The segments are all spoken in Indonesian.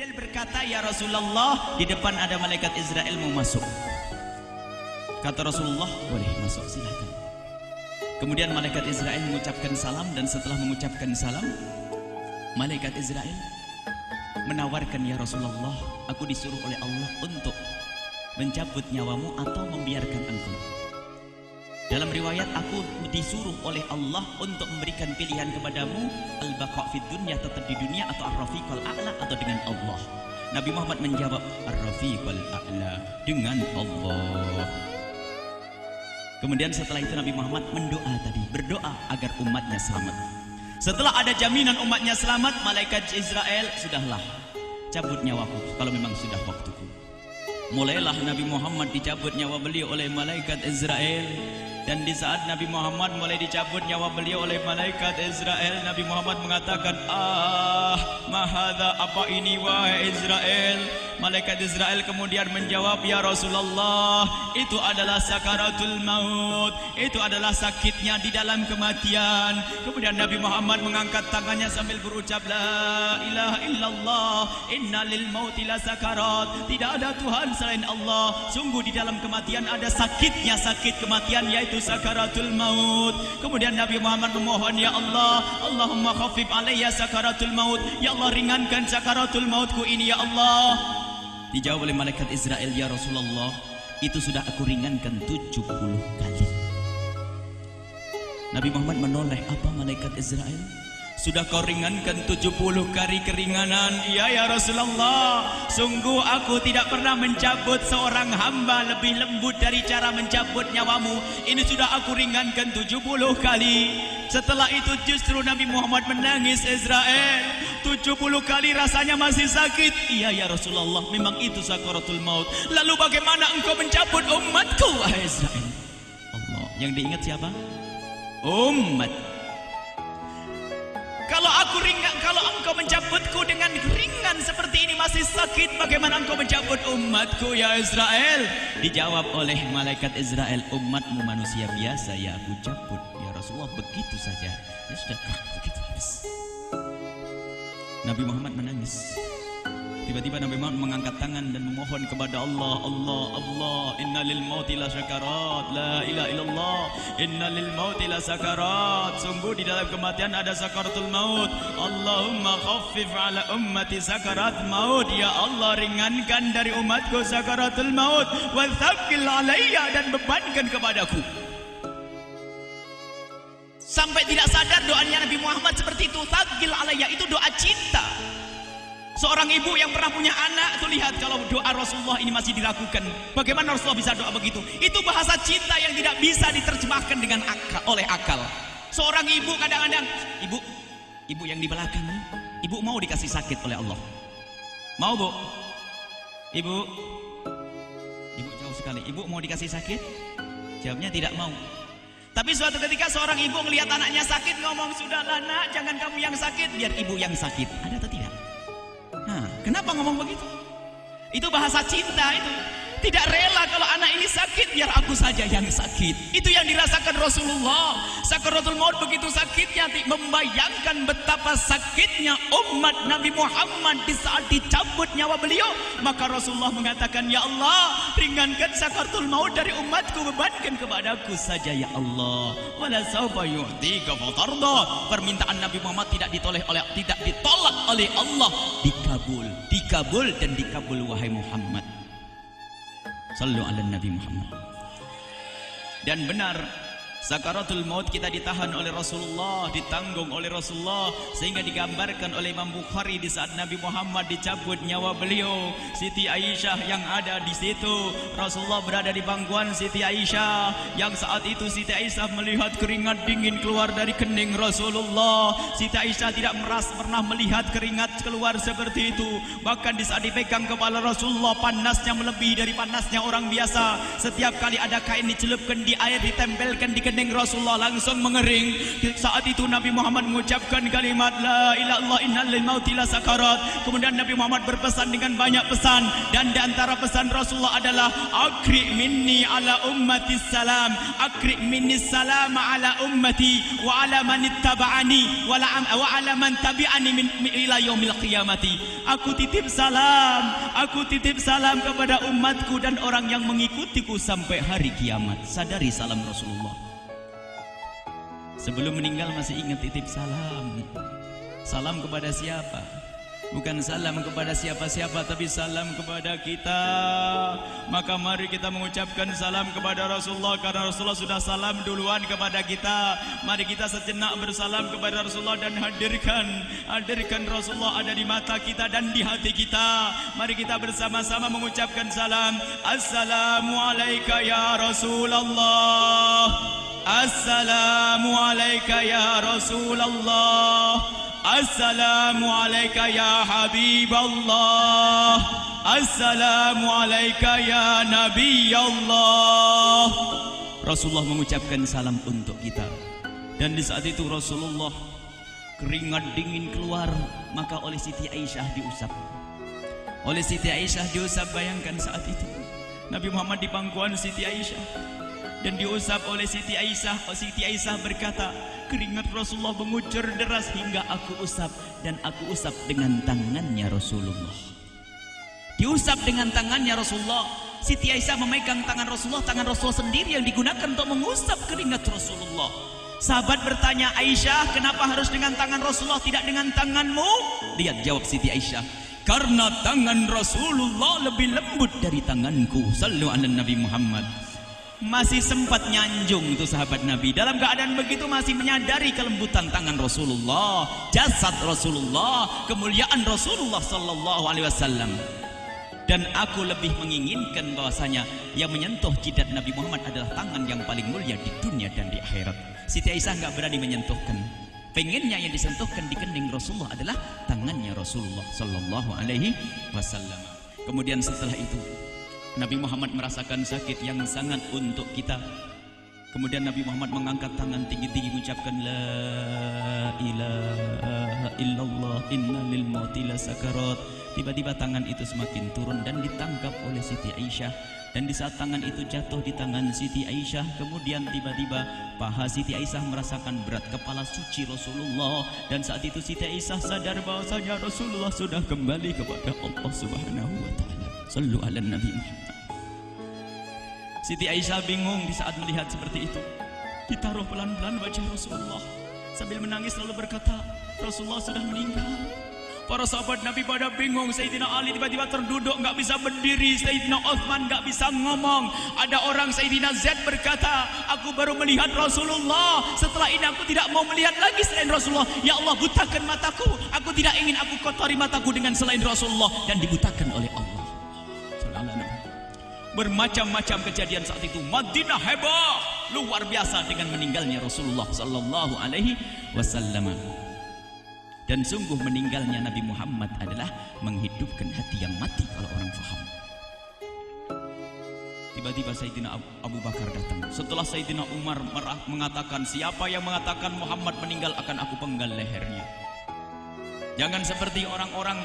Jibril berkata, ya Rasulullah, di depan ada malaikat Israel mau masuk. Kata Rasulullah, boleh masuk, silakan. Kemudian malaikat Israel mengucapkan salam, dan setelah mengucapkan salam, malaikat Israel menawarkan, ya Rasulullah, aku disuruh oleh Allah untuk mencabut nyawamu atau membiarkan engkau. Dalam riwayat, aku disuruh oleh Allah untuk memberikan pilihan kepadamu, al-baqa' fid dunya, tetap di dunia, atau ar-rafiqal a'la, atau dengan Allah. Nabi Muhammad menjawab, ar-rafiqal a'la, dengan Allah. Kemudian setelah itu Nabi Muhammad berdoa agar umatnya selamat. Setelah ada jaminan umatnya selamat, malaikat Israel, sudahlah, cabut nyawaku kalau memang sudah waktuku. Mulailah Nabi Muhammad dicabut nyawa beliau oleh malaikat Israel. Dan di saat Nabi Muhammad mulai dicabut nyawa beliau oleh malaikat Israel, Nabi Muhammad mengatakan, mahadha, apa ini wahai Israel? Malaikat Israel kemudian menjawab, ya Rasulullah, itu adalah sakaratul maut, itu adalah sakitnya di dalam kematian. Kemudian Nabi Muhammad mengangkat tangannya sambil berucap, la ilaha illallah, inna lil mauti la sakarat, tidak ada Tuhan selain Allah, sungguh di dalam kematian ada sakitnya, sakit kematian, yaitu sakaratul maut. Kemudian Nabi Muhammad memohon, ya Allah, Allahumma khafif alayya sakaratul maut, ya Allah, ringankan sakaratul mautku ini, ya Allah. Dijawab oleh malaikat Israel, ya Rasulullah, itu sudah aku ringankan 70 kali. Nabi Muhammad menoleh, apa malaikat Israel? Sudah kau ringankan 70 kali keringanan? Iya ya Rasulullah, sungguh aku tidak pernah mencabut seorang hamba lebih lembut dari cara mencabut nyawamu. Ini sudah aku ringankan 70 kali. Setelah itu justru Nabi Muhammad menangis, Israel, 70 kali rasanya masih sakit. Iya ya Rasulullah, memang itu sakaratul maut. Lalu bagaimana engkau mencabut umatku, wahai Israel? Allah, yang diingat siapa? Umat. Kalau engkau mencabutku dengan ringan seperti ini masih sakit, bagaimana engkau mencabut umatku, ya Israel? Dijawab oleh malaikat Israel, umatmu manusia biasa, ya aku cabut, ya Rasulullah, begitu saja. Ya sudah, begitu habis. Nabi Muhammad menangis. Tiba-tiba Nabi Muhammad mengangkat tangan dan memohon kepada Allah, Allah, Allah, inna lil mauti la sakarat, la ilaha illallah, inna lil mauti la sakarat, sungguh di dalam kematian ada sakaratul maut. Allahumma khaffif ala ummati sakarat maut, ya Allah, ringankan dari umatku sakaratul maut, wa thaqqil alayya, dan bebankan kepadaku. Sampai tidak sadar doanya Nabi Muhammad seperti itu, thaqqil alayya, itu doa cinta. Seorang ibu yang pernah punya anak, tuh lihat kalau doa Rasulullah ini masih diragukan. Bagaimana Rasulullah bisa doa begitu? Itu bahasa cinta yang tidak bisa diterjemahkan dengan oleh akal. Seorang ibu kadang-kadang, ibu yang di belakang, ibu mau dikasih sakit oleh Allah? Mau, Bu? Ibu jauh sekali. Ibu mau dikasih sakit? Jawabnya tidak mau. Tapi suatu ketika seorang ibu melihat anaknya sakit, ngomong, sudahlah nak, jangan kamu yang sakit, biar ibu yang sakit. Ada atau tidak? Nah, kenapa ngomong begitu? Itu bahasa cinta itu. Tidak rela kalau anak ini sakit, biar aku saja yang sakit. Itu yang dirasakan Rasulullah. Sakaratul maut begitu sakitnya, membayangkan betapa sakitnya umat Nabi Muhammad di saat dicabut nyawa beliau. Maka Rasulullah mengatakan, ya Allah, ringankan sakaratul maut dari umatku, bebankan kepadaku saja, ya Allah. Wala sawfa yu'tika fatarda. Permintaan Nabi Muhammad tidak ditolak oleh Allah, dikabul dan dikabul, wahai Muhammad. Sallu ala Nabi Muhammad. Dan benar, sakaratul maut kita ditahan oleh Rasulullah, ditanggung oleh Rasulullah, sehingga digambarkan oleh Imam Bukhari di saat Nabi Muhammad dicabut nyawa beliau, Siti Aisyah yang ada di situ. Rasulullah berada di pangkuan Siti Aisyah, yang saat itu Siti Aisyah melihat keringat dingin keluar dari kening Rasulullah. Siti Aisyah tidak pernah melihat keringat keluar seperti itu. Bahkan di saat dipegang kepala Rasulullah, panasnya melebihi dari panasnya orang biasa. Setiap kali ada kain dicelupkan di air, ditempelkan di kening Rasulullah langsung mengering. Saat itu Nabi Muhammad mengucapkan kalimat la ilaha illallah innal lil mauti la sakarat. Kemudian Nabi Muhammad berpesan dengan banyak pesan, dan di antara pesan Rasulullah adalah akri minni ala ummati salam, akri minni salam ala ummati wa ala man ittaba'ani wa ala man tabi'ani min ila yaumil qiyamati. Aku titip salam kepada umatku dan orang yang mengikutiku sampai hari kiamat. Sadari salam Rasulullah. Sebelum meninggal masih ingat titip salam. Salam kepada siapa? Bukan salam kepada siapa-siapa, tapi salam kepada kita. Maka mari kita mengucapkan salam kepada Rasulullah, karena Rasulullah sudah salam duluan kepada kita. Mari kita sejenak bersalam kepada Rasulullah dan hadirkan Rasulullah ada di mata kita dan di hati kita. Mari kita bersama-sama mengucapkan salam. Assalamualaikum ya Rasulullah. Assalamualaikum ya Rasulullah. Assalamualaikum ya Habiballah. Assalamualaikum ya Nabi Allah. Rasulullah mengucapkan salam untuk kita. Dan di saat itu Rasulullah keringat dingin keluar, maka oleh Siti Aisyah diusap. Oleh Siti Aisyah diusap, bayangkan saat itu Nabi Muhammad di pangkuan Siti Aisyah dan diusap oleh Siti Aisyah. Siti Aisyah berkata, keringat Rasulullah mengucur deras hingga aku usap, dan aku usap dengan tangannya Rasulullah. Diusap dengan tangannya Rasulullah. Siti Aisyah memegang tangan Rasulullah sendiri yang digunakan untuk mengusap keringat Rasulullah. Sahabat bertanya, Aisyah, kenapa harus dengan tangan Rasulullah tidak dengan tanganmu? Lihat jawab Siti Aisyah, karena tangan Rasulullah lebih lembut dari tanganku. Sallu ala Nabi Muhammad. Masih sempat nyanjung itu sahabat Nabi. Dalam keadaan begitu masih menyadari kelembutan tangan Rasulullah, jasad Rasulullah, kemuliaan Rasulullah sallallahu alaihi wasallam. Dan aku lebih menginginkan bahwasanya yang menyentuh jidat Nabi Muhammad adalah tangan yang paling mulia di dunia dan di akhirat. Siti Aisyah enggak berani menyentuhkan. Pengennya yang disentuhkan di kening Rasulullah adalah tangannya Rasulullah sallallahu alaihi wasallam. Kemudian setelah itu Nabi Muhammad merasakan sakit yang sangat untuk kita. Kemudian Nabi Muhammad mengangkat tangan tinggi-tinggi mengucapkan la ilaha illallah inna lil mauti la sakarat. Tiba-tiba tangan itu semakin turun dan ditangkap oleh Siti Aisyah. Dan di saat tangan itu jatuh di tangan Siti Aisyah, kemudian tiba-tiba paha Siti Aisyah merasakan berat kepala suci Rasulullah. Dan saat itu Siti Aisyah sadar bahwasanya Rasulullah sudah kembali kepada Allah Subhanahu wa taala. Sallu ala Nabi Muhammad. Siti Aisyah bingung di saat melihat seperti itu. Ditaruh pelan-pelan wajah Rasulullah. Sambil menangis lalu berkata, Rasulullah sudah meninggal. Para sahabat Nabi pada bingung. Sayyidina Ali tiba-tiba terduduk, nggak bisa berdiri. Sayyidina Utsman nggak bisa ngomong. Ada orang Sayyidina Zaid berkata, aku baru melihat Rasulullah. Setelah ini aku tidak mau melihat lagi selain Rasulullah. Ya Allah, butakan mataku. Aku tidak ingin aku kotori mataku dengan selain Rasulullah. Dan dibutakan oleh Allah. Bermacam-macam kejadian saat itu. Madinah heboh luar biasa dengan meninggalnya Rasulullah sallallahu alaihi wasallam. Dan sungguh meninggalnya Nabi Muhammad adalah menghidupkan hati yang mati kalau orang faham. Tiba-tiba Sayyidina Abu Bakar datang. Setelah Sayyidina Umar mengatakan, siapa yang mengatakan Muhammad meninggal akan aku penggal lehernya. Jangan seperti orang-orang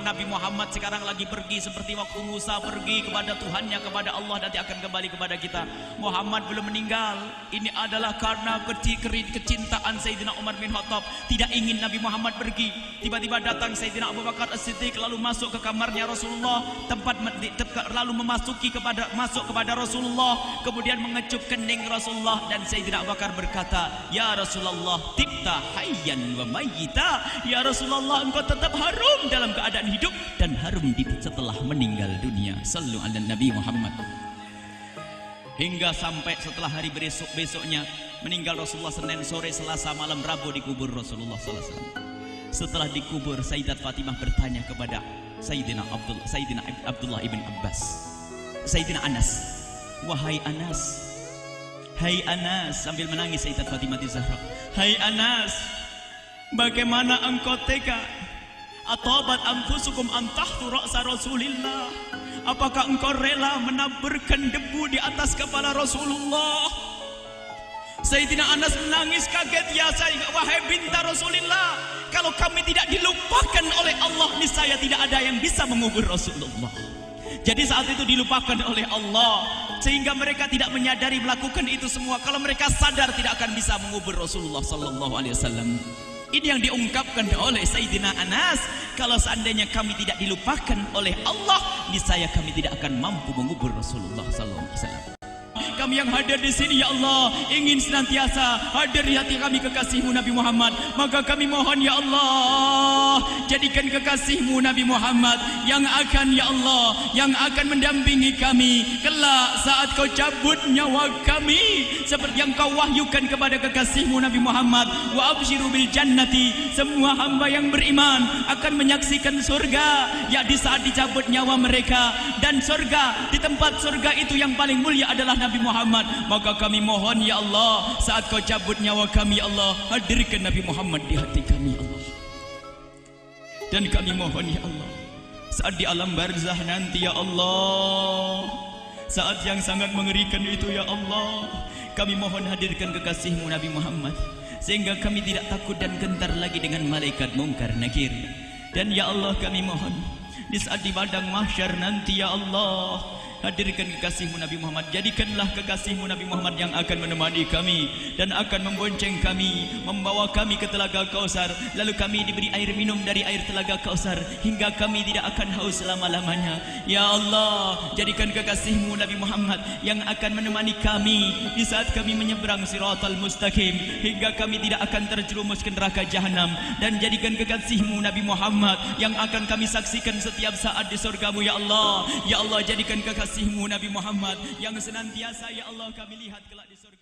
Nabi Muhammad sekarang lagi pergi seperti waktu Musa pergi kepada Tuhannya, kepada Allah, nanti akan kembali kepada kita. Muhammad belum meninggal. Ini adalah karena kecintaan Sayyidina Umar bin Khattab, tidak ingin Nabi Muhammad pergi. Tiba-tiba datang Sayyidina Abu Bakar As-Siddiq lalu masuk ke kamarnya Rasulullah, lalu masuk kepada Rasulullah, kemudian mengecup kening Rasulullah. Dan Sayyidina Abu Bakar berkata, ya Rasulullah, tibta hayyan wa mayyita. Ya Rasulullah, engkau tetap harum dalam keadaan hidup dan harum setelah meninggal dunia. Sallu ala Nabi Muhammad. Hingga sampai setelah hari besoknya meninggal Rasulullah Senin sore, Selasa malam, Rabu dikubur Rasulullah sallallahu alaihi wasallam. Setelah dikubur, Sayyidat Fatimah bertanya kepada Sayyidina Abdullah ibn Abbas, Sayyidina Anas, wahai Anas, hai Anas, sambil menangis Sayyidat Fatimah Zahra, hai Anas, bagaimana engkau tega? Atabat anfusukum an tahtu ra'sa Rasulillah. Apakah engkau rela menaburkan debu di atas kepala Rasulullah? Sayyidina Anas menangis kaget, ya wahai binta Rasulullah, kalau kami tidak dilupakan oleh Allah, niscaya tidak ada yang bisa mengubur Rasulullah. Jadi saat itu dilupakan oleh Allah, sehingga mereka tidak menyadari melakukan itu semua. Kalau mereka sadar, tidak akan bisa mengubur Rasulullah sallallahu alaihi wasallam. Ini yang diungkapkan oleh Sayyidina Anas, kalau seandainya kami tidak dilupakan oleh Allah, niscaya kami tidak akan mampu mengubur Rasulullah sallallahu alaihi wasallam. Kami yang hadir di sini, ya Allah, ingin senantiasa hadir di hati kami kekasih-Mu Nabi Muhammad. Maka kami mohon, ya Allah, jadikan kekasih-Mu Nabi Muhammad yang akan, ya Allah, yang akan mendampingi kami kelak saat Kau cabut nyawa kami, seperti yang Kau wahyukan kepada kekasih-Mu Nabi Muhammad. Wa absyiru bil jannati, semua hamba yang beriman akan menyaksikan surga, ya di saat dicabut nyawa mereka. Dan surga, di tempat surga itu yang paling mulia adalah Nabi Muhammad. Maka kami mohon, ya Allah, saat Kau cabut nyawa kami, ya Allah, hadirkan Nabi Muhammad di hati kami, ya Allah. Dan kami mohon, ya Allah, saat di alam barzah nanti, ya Allah, saat yang sangat mengerikan itu, ya Allah, kami mohon hadirkan kekasih-Mu Nabi Muhammad, sehingga kami tidak takut dan gentar lagi dengan malaikat mungkar nakir. Dan ya Allah, kami mohon di saat di padang mahsyar nanti, ya Allah, hadirkan kekasih-Mu Nabi Muhammad. Jadikanlah kekasih-Mu Nabi Muhammad yang akan menemani kami dan akan membonceng kami, membawa kami ke telaga Kausar. Lalu kami diberi air minum dari air telaga Kausar hingga kami tidak akan haus selama-lamanya. Ya Allah, jadikan kekasih-Mu Nabi Muhammad yang akan menemani kami di saat kami menyeberang Siratal Mustaqim hingga kami tidak akan terjerumus ke neraka Jahanam. Dan jadikan kekasih-Mu Nabi Muhammad yang akan kami saksikan setiap saat di surga-Mu, ya Allah. Ya Allah, jadikan kekasih-Mu Nabi Muhammad yang senantiasa, ya Allah, kami lihat kelak di surga.